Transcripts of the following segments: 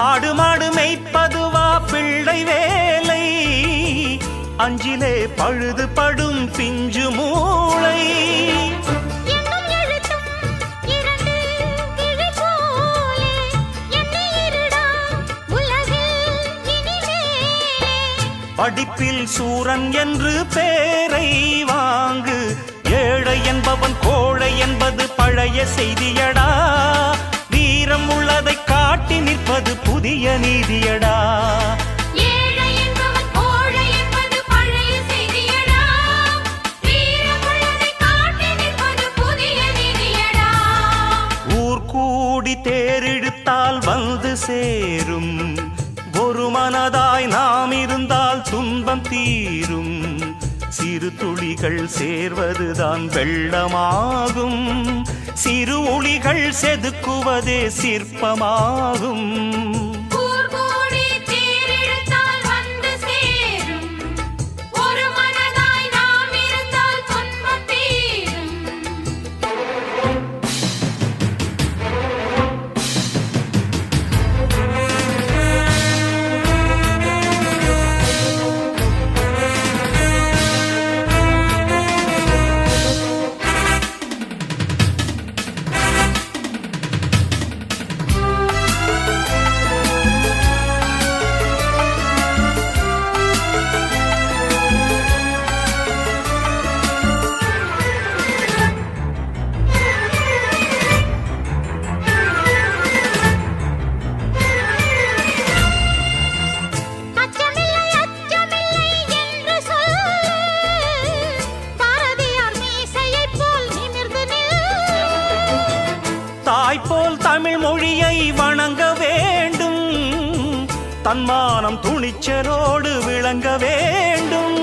ஆடு மாடு மேய்ப்பதுவா பிள்ளை வேலை, அஞ்சிலே பழுது படும் பிஞ்சு மூளை. படிப்பில் சூரன் என்று பேரை வாங்கு, ஏழை என்பவன் கோழை என்பது பழைய செய்தியடா. வீரம் உள்ளதை காட்டி நிற்பது புதிய நீதியடா. ஊர் கூடி தேரிழுத்தால் வந்து சேரும், ஒரு மனதாய் நாம் இருந்தால் துன்பம் தீரும். சிறு துளிகள் சேர்வதுதான் வெள்ளமாகும், சிறு ஒளிகள் செதுக்குவதே சிற்பமாகும். தாய்போல் தமிழ் மொழியை வணங்க வேண்டும், தன்மானம் துணிச்சலோடு விளங்க வேண்டும்.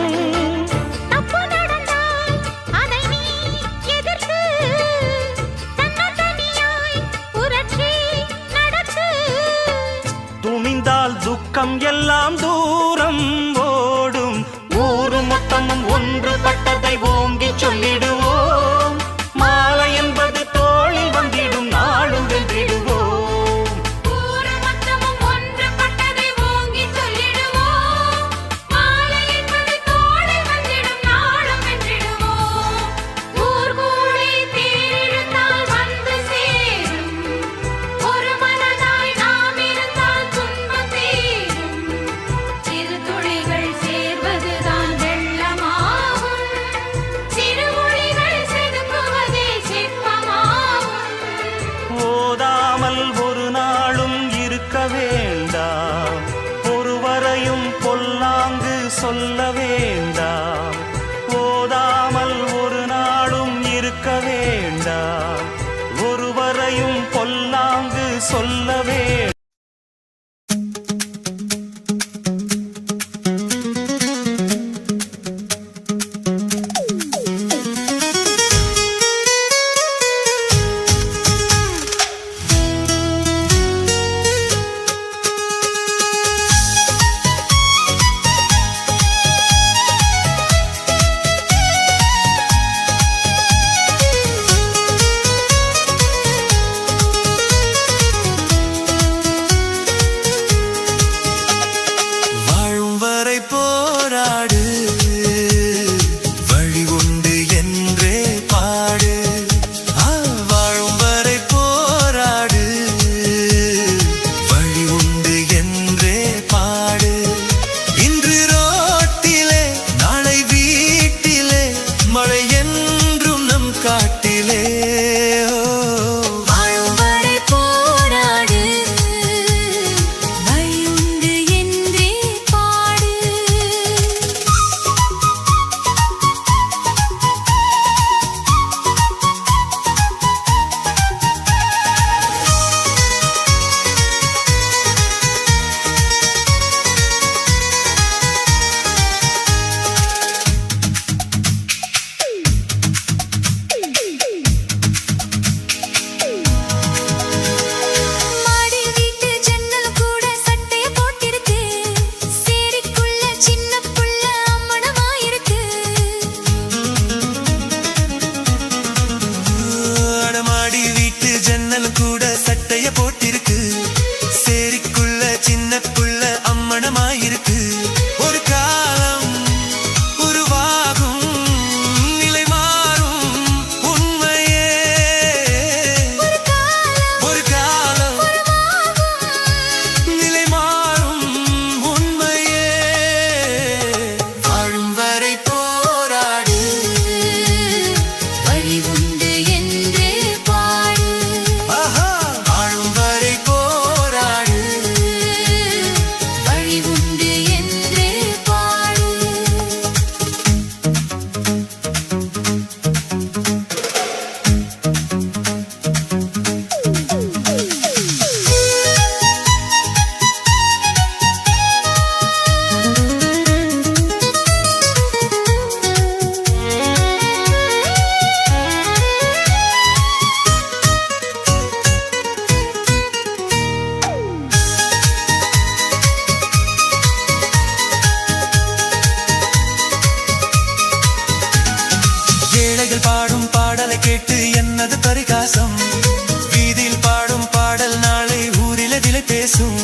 துணிந்தால் துக்கம் எல்லாம் தூரம் ஓடும், ஊரு மொத்தமும் ஒன்றுபட்டதை ஓங்கி சொல்லிடுவோம். மாலை என்பது தோளில் வந்திடும், நாளும் வென்றிடுவோம். ஒரு நாளும் இருக்க வேண்டாம், ஒருவரையும் பொல்லாங்கு சொல்ல வேண்டாம். ஓதாமல் ஒரு நாளும் இருக்க வேண்டாம், ஒருவரையும் பொல்லாங்கு சொல்ல வேண்டாம். ஜன்னல் கூட சட்டைய போட்டிருக்கு, சேரிக்குள்ள பரிகாசம் வீதியில் பாடும் பாடல் நாளை ஊரில் அதிலே பேசும்